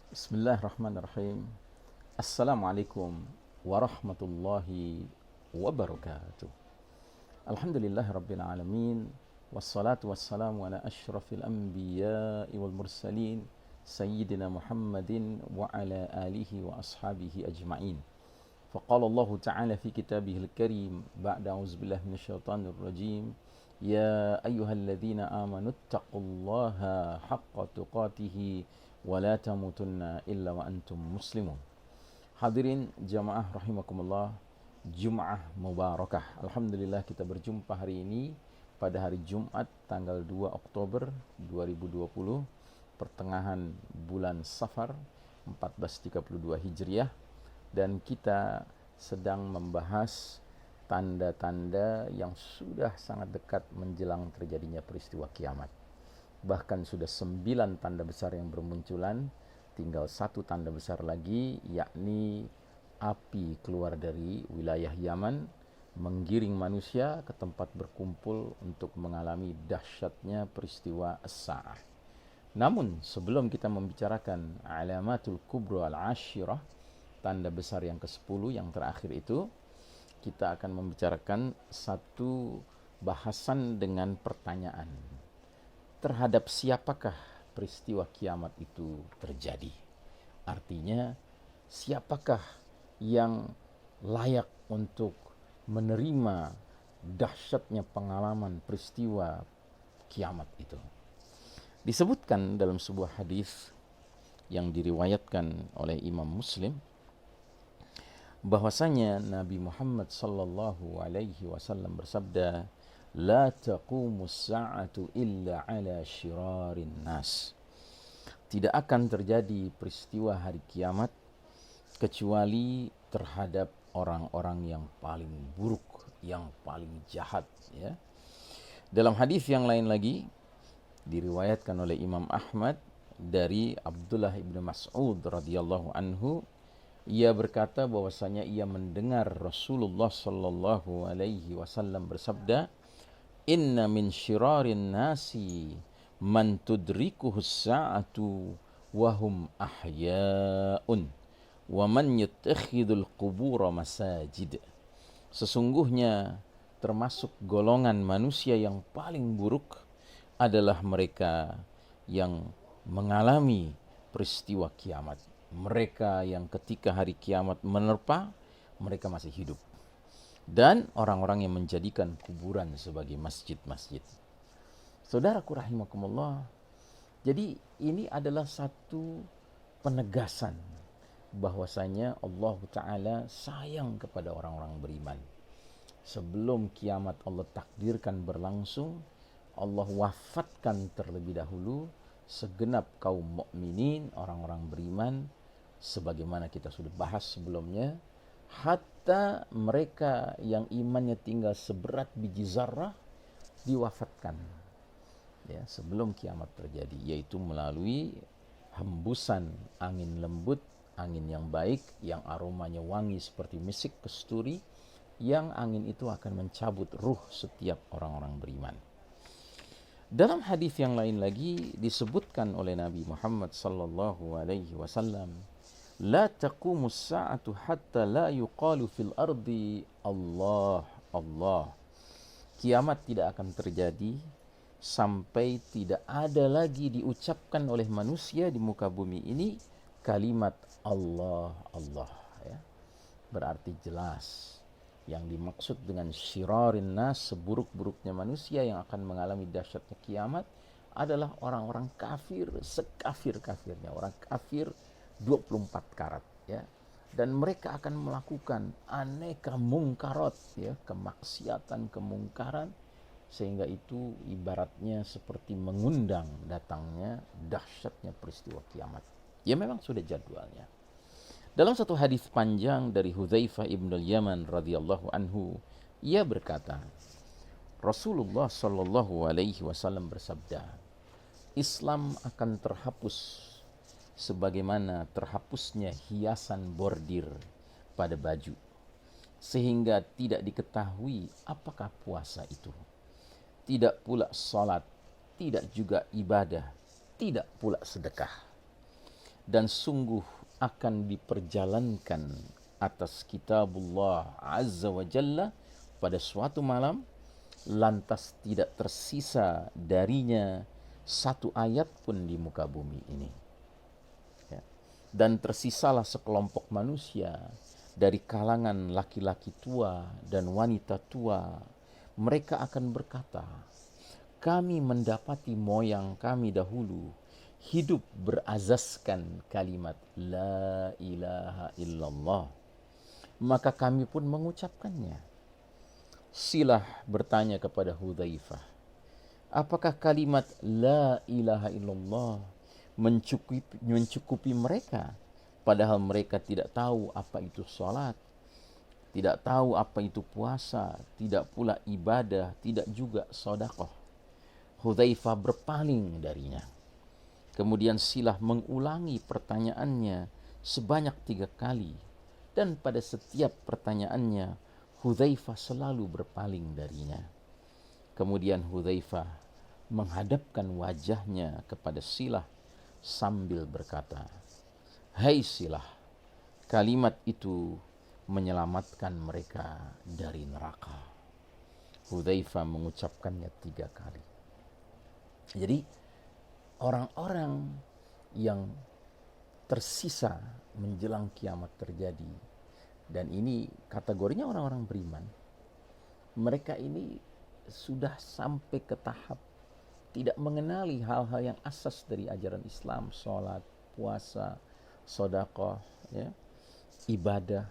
Bismillahirrahmanirrahim. Assalamualaikum warahmatullahi wabarakatuh. Alhamdulillahirabbil alamin wassalatu wassalamu ala asyrafil anbiya'i wal mursalin sayyidina Muhammadin wa ala alihi wa ashabihi ajma'in. فقال الله تعالى في كتابه الكريم بعد أعوذ بالله من الشيطان الرجيم يا أيها الذين آمنوا اتقوا الله حق تقاته ولا تموتن إلا وأنتم مسلمون. Hadirin jamaah rahimakumullah, Jum'ah Mubarakah. Alhamdulillah kita berjumpa hari ini pada hari Jumat tanggal 2 Oktober 2020, pertengahan bulan Safar 1432 Hijriah, dan kita sedang membahas tanda-tanda yang sudah sangat dekat menjelang terjadinya peristiwa kiamat. Bahkan sudah 9 tanda besar yang bermunculan, tinggal satu tanda besar lagi, yakni api keluar dari wilayah Yaman, menggiring manusia ke tempat berkumpul untuk mengalami dahsyatnya peristiwa as-sa'ah. Namun sebelum kita membicarakan alamatul kubra al-ashirah, tanda besar yang ke-10 yang terakhir itu, kita akan membicarakan satu bahasan dengan pertanyaan. Terhadap siapakah peristiwa kiamat itu terjadi? Artinya, siapakah yang layak untuk menerima dahsyatnya pengalaman peristiwa kiamat itu? Disebutkan dalam sebuah hadis yang diriwayatkan oleh Imam Muslim bahwasanya Nabi Muhammad sallallahu alaihi wasallam bersabda, "La taqumus sa'atu illa ala syirarin nas." Tidak akan terjadi peristiwa hari kiamat kecuali terhadap orang-orang yang paling buruk, yang paling jahat, ya. Dalam hadis yang lain lagi diriwayatkan oleh Imam Ahmad dari Abdullah bin Mas'ud radhiyallahu anhu, ia berkata bahwasanya ia mendengar Rasulullah sallallahu alaihi wasallam bersabda, "Inna min syirarin nasi man tudrikuhu sa'atu wa hum ahya'un wa man yattakhidul qubura masajid." Sesungguhnya termasuk golongan manusia yang paling buruk adalah mereka yang mengalami peristiwa kiamat. Mereka yang ketika hari kiamat menerpa, mereka masih hidup. Dan orang-orang yang menjadikan kuburan sebagai masjid-masjid. Saudaraku rahimakumullah, jadi ini adalah satu penegasan bahwasanya Allah Ta'ala sayang kepada orang-orang beriman. Sebelum kiamat Allah takdirkan berlangsung, Allah wafatkan terlebih dahulu segenap kaum mukminin, orang-orang beriman, sebagaimana kita sudah bahas sebelumnya, hatta mereka yang imannya tinggal seberat biji zarrah diwafatkan, ya, sebelum kiamat terjadi, yaitu melalui hembusan angin lembut, angin yang baik, yang aromanya wangi seperti misik kasturi, yang angin itu akan mencabut ruh setiap orang-orang beriman. Dalam hadis yang lain lagi disebutkan oleh Nabi Muhammad sallallahu alaihi wasallam, "La taqumus sa'atu hatta la yuqalu fil ardi Allah Allah." Kiamat tidak akan terjadi sampai tidak ada lagi diucapkan oleh manusia di muka bumi ini kalimat Allah Allah, ya. Berarti jelas yang dimaksud dengan syirarin nas, seburuk-buruknya manusia yang akan mengalami dahsyatnya kiamat, adalah orang-orang kafir sekafir-kafirnya, orang kafir 24 karat, ya. Dan mereka akan melakukan aneka mungkarat, ya, kemaksiatan, kemungkaran, sehingga itu ibaratnya seperti mengundang datangnya dahsyatnya peristiwa kiamat. Ya, memang sudah jadwalnya. Dalam satu hadis panjang dari Hudzaifah ibn al-Yaman radhiyallahu anhu, ia berkata, Rasulullah sallallahu alaihi wasallam bersabda, "Islam akan terhapus sebagaimana terhapusnya hiasan bordir pada baju, sehingga tidak diketahui apakah puasa itu, tidak pula salat, tidak juga ibadah, tidak pula sedekah. dan sungguh akan diperjalankan atas kitabullah azza wa jalla pada suatu malam, lantas tidak tersisa darinya satu ayat pun di muka bumi ini. Ya. Dan tersisalah sekelompok manusia dari kalangan laki-laki tua dan wanita tua. Mereka akan berkata, kami mendapati moyang kami dahulu hidup berazaskan kalimat La ilaha illallah. Maka kami pun mengucapkannya. Silah bertanya kepada Hudzaifah, apakah kalimat La ilaha illallah mencukupi mereka? Padahal mereka tidak tahu apa itu salat, tidak tahu apa itu puasa, tidak pula ibadah, tidak juga sedekah. Hudzaifah berpaling darinya. Kemudian Silah mengulangi pertanyaannya sebanyak 3 kali. Dan pada setiap pertanyaannya, Hudzaifah selalu berpaling darinya. Kemudian Hudzaifah menghadapkan wajahnya kepada Silah sambil berkata, Hai Silah, kalimat itu menyelamatkan mereka dari neraka. Hudzaifah mengucapkannya 3 kali. Jadi orang-orang yang tersisa menjelang kiamat terjadi, dan ini kategorinya orang-orang beriman, mereka ini sudah sampai ke tahap tidak mengenali hal-hal yang asas dari ajaran Islam, sholat, puasa, sedekah, ya, ibadah.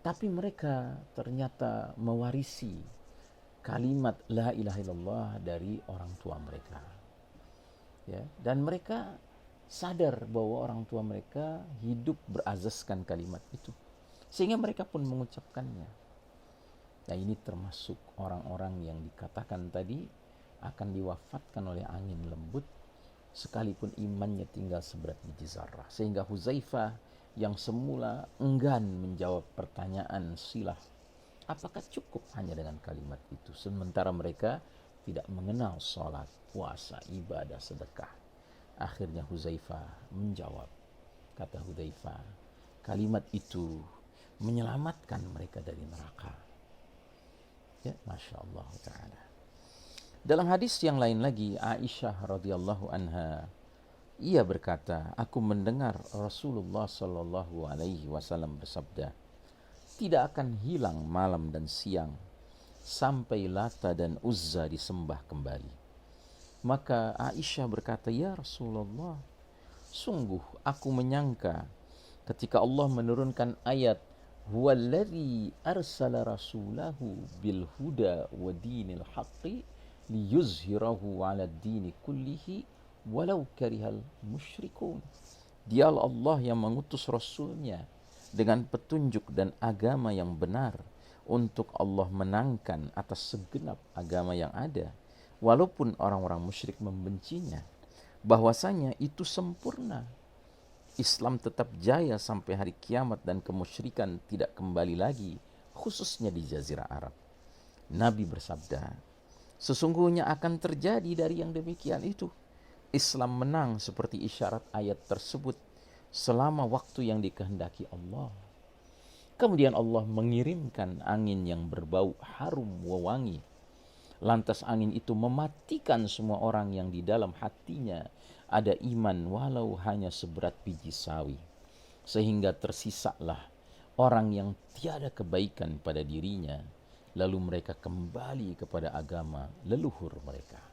Tapi mereka ternyata mewarisi kalimat La ilaha illallah dari orang tua mereka. Ya, dan mereka sadar bahwa orang tua mereka hidup berazaskan kalimat itu, sehingga mereka pun mengucapkannya. Nah, ini termasuk orang-orang yang dikatakan tadi akan diwafatkan oleh angin lembut sekalipun imannya tinggal seberat biji zarrah. Sehingga Hudzaifah yang semula enggan menjawab pertanyaan Silah, apakah cukup hanya dengan kalimat itu, sementara mereka tidak mengenal sholat, puasa, ibadah, sedekah. Akhirnya Hudzaifah menjawab. Kata Hudzaifah, kalimat itu menyelamatkan mereka dari neraka. Ya, Masya Allah Ta'ala. Dalam hadis yang lain lagi, Aisyah radhiyallahu anha, ia berkata, aku mendengar Rasulullah sallallahu alaihi wasallam bersabda, tidak akan hilang malam dan siang sampai Lata dan Uzza disembah kembali. Maka Aisyah berkata, ya Rasulullah, sungguh aku menyangka ketika Allah menurunkan ayat huwallazi arsala rasulahu bil huda wa dinil haqqi liyuzhirahu 'ala ad-dini kullihi walau karihal musyrikun. Dialah Allah yang mengutus rasulnya dengan petunjuk dan agama yang benar untuk Allah menangkan atas segenap agama yang ada walaupun orang-orang musyrik membencinya. Bahwasanya itu sempurna. Islam tetap jaya sampai hari kiamat dan kemusyrikan tidak kembali lagi, khususnya di Jazirah Arab. Nabi bersabda, sesungguhnya akan terjadi dari yang demikian itu. Islam menang seperti isyarat ayat tersebut selama waktu yang dikehendaki Allah. Kemudian Allah mengirimkan angin yang berbau harum wewangi. Lantas angin itu mematikan semua orang yang di dalam hatinya ada iman walau hanya seberat biji sawi. Sehingga tersisalah orang yang tiada kebaikan pada dirinya. Lalu mereka kembali kepada agama leluhur mereka.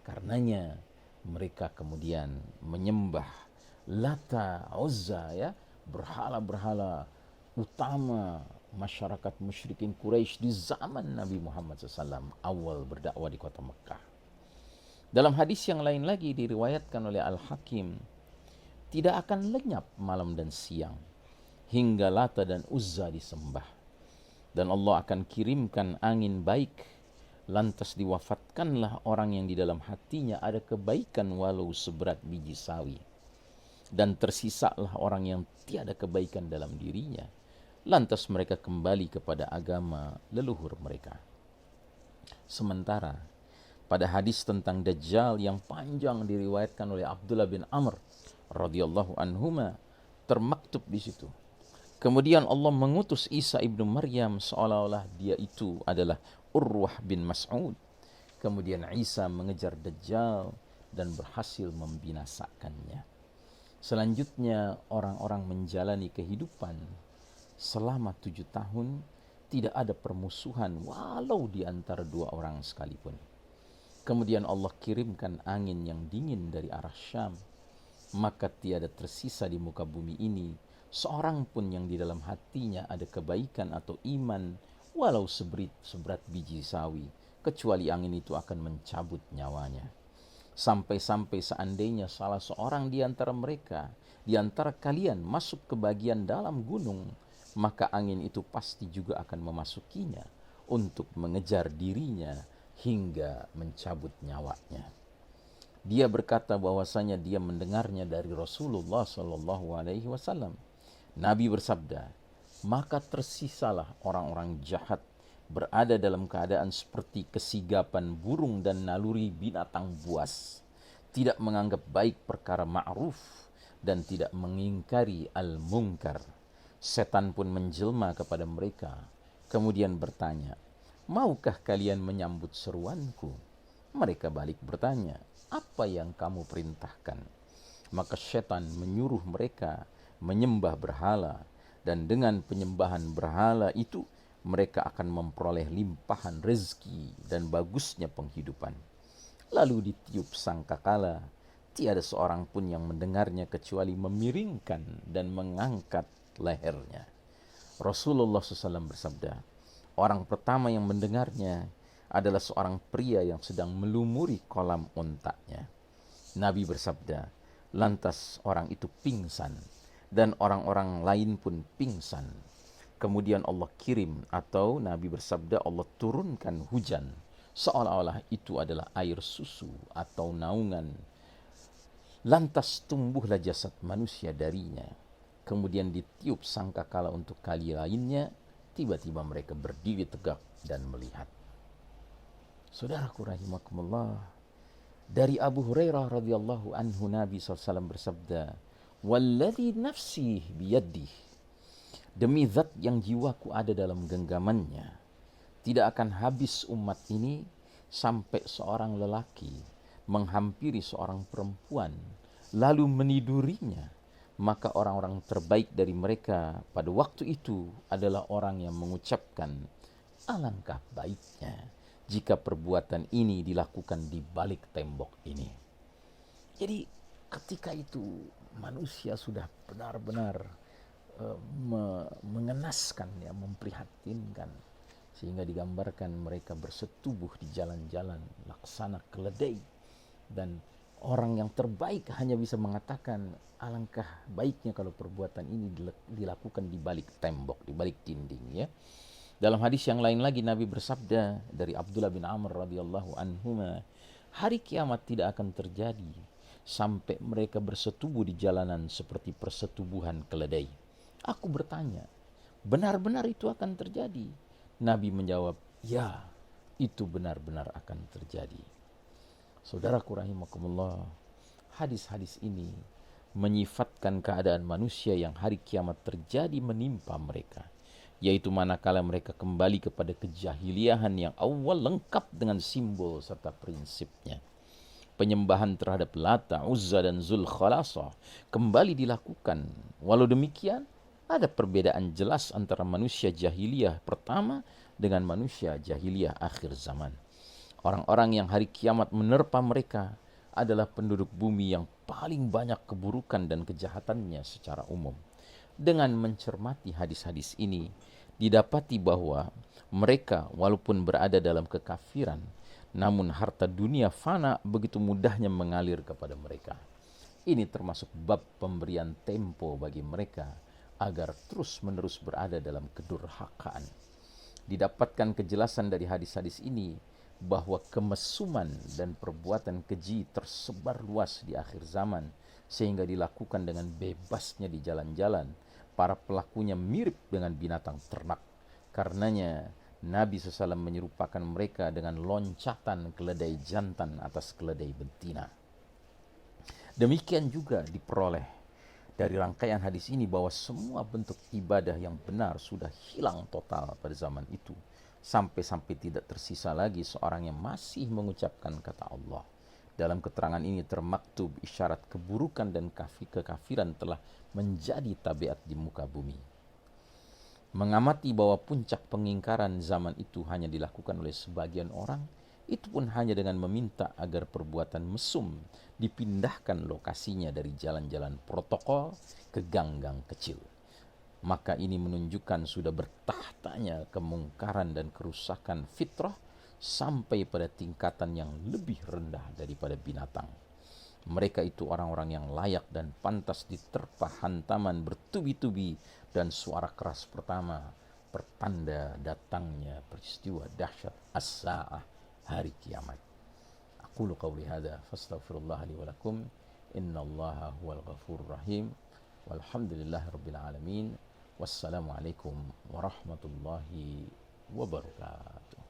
Karenanya mereka kemudian menyembah Lata, Uzza, ya, berhala-berhala utama masyarakat musyrikin Quraisy di zaman Nabi Muhammad SAW awal berdakwah di kota Mekah. Dalam hadis yang lain lagi diriwayatkan oleh Al-Hakim, tidak akan lenyap malam dan siang hingga Lata dan Uzza disembah. Dan Allah akan kirimkan angin baik, lantas diwafatkanlah orang yang di dalam hatinya ada kebaikan walau seberat biji sawi. Dan tersisalah orang yang tiada kebaikan dalam dirinya. Lantas mereka kembali kepada agama leluhur mereka. Sementara pada hadis tentang Dajjal yang panjang diriwayatkan oleh Abdullah bin Amr radhiyallahu anhuma termaktub di situ. Kemudian Allah mengutus Isa ibnu Maryam seolah-olah dia itu adalah Urwah bin Mas'ud. Kemudian Isa mengejar Dajjal dan berhasil membinasakannya. Selanjutnya orang-orang menjalani kehidupan selama 7 tahun, tidak ada permusuhan walau di antara dua orang sekalipun. Kemudian Allah kirimkan angin yang dingin dari arah Syam, maka tiada tersisa di muka bumi ini seorang pun yang di dalam hatinya ada kebaikan atau iman walau seberat biji sawi, kecuali angin itu akan mencabut nyawanya. Sampai-sampai seandainya salah seorang di antara mereka, di antara kalian masuk ke bagian dalam gunung, maka angin itu pasti juga akan memasukinya untuk mengejar dirinya hingga mencabut nyawanya. Dia berkata bahwasanya dia mendengarnya dari Rasulullah SAW. Nabi bersabda, maka tersisalah orang-orang jahat berada dalam keadaan seperti kesigapan burung dan naluri binatang buas, tidak menganggap baik perkara ma'ruf dan tidak mengingkari al-munkar. Setan pun menjelma kepada mereka, kemudian bertanya, maukah kalian menyambut seruanku? Mereka balik bertanya, apa yang kamu perintahkan? Maka setan menyuruh mereka menyembah berhala, dan dengan penyembahan berhala itu mereka akan memperoleh limpahan rezeki dan bagusnya penghidupan. Lalu ditiup sangkakala, tiada seorang pun yang mendengarnya kecuali memiringkan dan mengangkat lehernya. Rasulullah SAW bersabda, orang pertama yang mendengarnya adalah seorang pria yang sedang melumuri kolam ontaknya. Nabi bersabda, lantas orang itu pingsan dan orang-orang lain pun pingsan. Kemudian Allah kirim, atau Nabi bersabda Allah turunkan hujan seolah-olah itu adalah air susu atau naungan. Lantas tumbuhlah jasad manusia darinya. Kemudian ditiup sangkakala untuk kali lainnya, tiba-tiba mereka berdiri tegak dan melihat. Saudaraku rahimakumullah, dari Abu Hurairah radhiyallahu anhu Nabi SAW bersabda, walladzi nafsi biyadih, demi zat yang jiwaku ada dalam genggamannya, tidak akan habis umat ini sampai seorang lelaki menghampiri seorang perempuan lalu menidurinya, maka orang-orang terbaik dari mereka pada waktu itu adalah orang yang mengucapkan, alangkah baiknya jika perbuatan ini dilakukan di balik tembok ini. Jadi ketika itu manusia sudah benar-benar mengenaskan, ya, memprihatinkan, sehingga digambarkan mereka bersetubuh di jalan-jalan laksana keledai, dan orang yang terbaik hanya bisa mengatakan alangkah baiknya kalau perbuatan ini dilakukan di balik tembok, di balik dinding, ya. Dalam hadis yang lain lagi Nabi bersabda dari Abdullah bin Amr radhiyallahu anhuma, hari kiamat tidak akan terjadi sampai mereka bersetubuh di jalanan seperti persetubuhan keledai. Aku bertanya, benar-benar itu akan terjadi? Nabi menjawab, ya, itu benar-benar akan terjadi. Saudaraku rahimakumullah, hadis-hadis ini menyifatkan keadaan manusia yang hari kiamat terjadi menimpa mereka, yaitu manakala mereka kembali kepada kejahiliahan yang awal lengkap dengan simbol serta prinsipnya. Penyembahan terhadap Lata, Uzza, dan Zulkhalasah kembali dilakukan. Walau demikian, ada perbedaan jelas antara manusia jahiliyah pertama dengan manusia jahiliyah akhir zaman. Orang-orang yang hari kiamat menerpa mereka adalah penduduk bumi yang paling banyak keburukan dan kejahatannya secara umum. Dengan mencermati hadis-hadis ini, didapati bahwa mereka walaupun berada dalam kekafiran, namun harta dunia fana begitu mudahnya mengalir kepada mereka. Ini termasuk bab pemberian tempo bagi mereka agar terus-menerus berada dalam kedurhakaan. Didapatkan kejelasan dari hadis-hadis ini bahwa kemesuman dan perbuatan keji tersebar luas di akhir zaman, sehingga dilakukan dengan bebasnya di jalan-jalan. Para pelakunya mirip dengan binatang ternak. Karenanya Nabi SAW menyerupakan mereka dengan loncatan keledai jantan atas keledai betina. Demikian juga diperoleh dari rangkaian hadis ini bahwa semua bentuk ibadah yang benar sudah hilang total pada zaman itu. Sampai-sampai tidak tersisa lagi seorang yang masih mengucapkan kata Allah. Dalam keterangan ini termaktub isyarat keburukan dan kekafiran telah menjadi tabiat di muka bumi. Mengamati bahwa puncak pengingkaran zaman itu hanya dilakukan oleh sebagian orang, itu pun hanya dengan meminta agar perbuatan mesum dipindahkan lokasinya dari jalan-jalan protokol ke gang-gang kecil. Maka ini menunjukkan sudah bertahtanya kemungkaran dan kerusakan fitrah sampai pada tingkatan yang lebih rendah daripada binatang. Mereka itu orang-orang yang layak dan pantas diterpa hantaman bertubi-tubi dan suara keras pertama pertanda datangnya peristiwa dahsyat as-sa'ah, hari kiamat. Aqulu qawli hadza fastaghfirullah li wa lakum innallaha huwal ghafurur rahim walhamdulillahi rabbil alamin wassalamu alaikum warahmatullahi wabarakatuh.